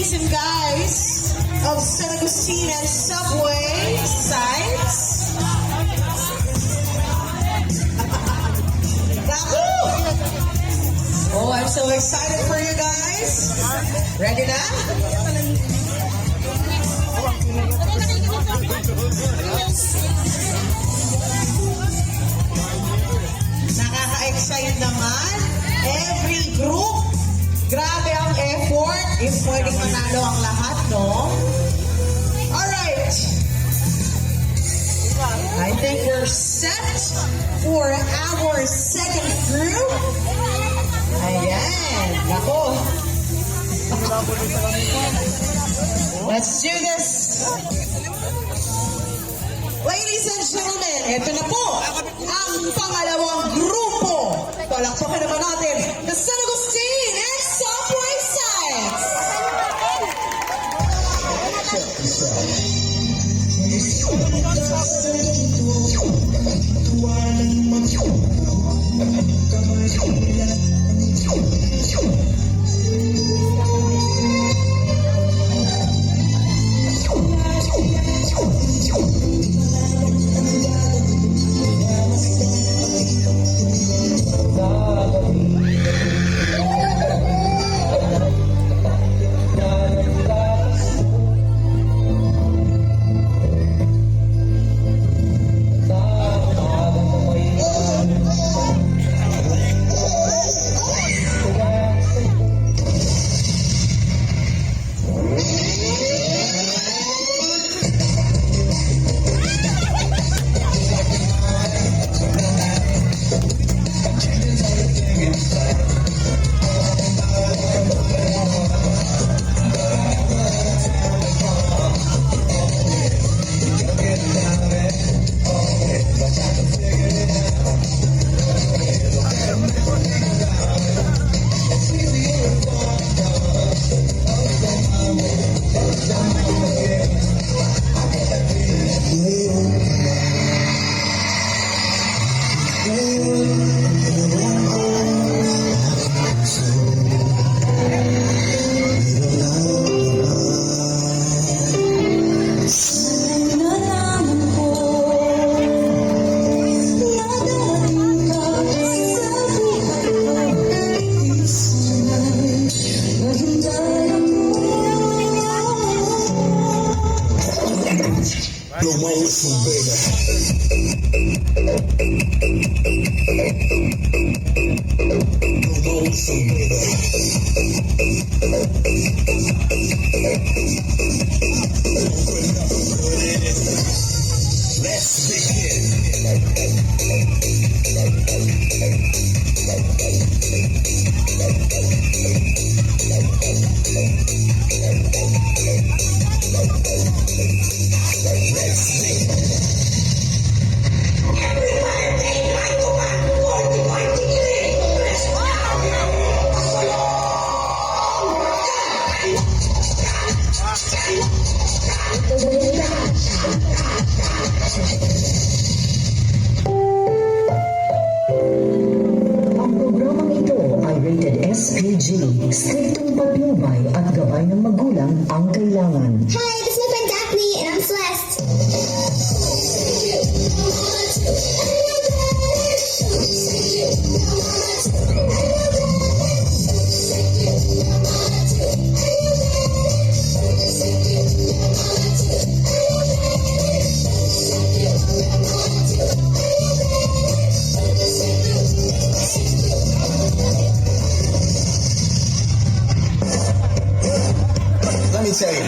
ladies and guys of San Agustin and Subway sites. Oh, I'm so excited for you guys. Ready na? Nakaka-excite naman. Every group, grabe ang effort. If pwedeng manalo ang lahat, no? Alright. I think we're set for our second group. Ayan. Nako. Let's do this. Ladies and gentlemen, ito na po ang pangalawang grupo. Palakpakan naman natin the San Agustin and Subway sites. Blow my whistle, baby. Blow my whistle, baby. Let's begin. Ang programang ito ay rated SPG. Striktong patnubay at gabay ng magulang ang kailangan. Hi, this is my friend Daphne, and I'm Celeste. Let me tell you.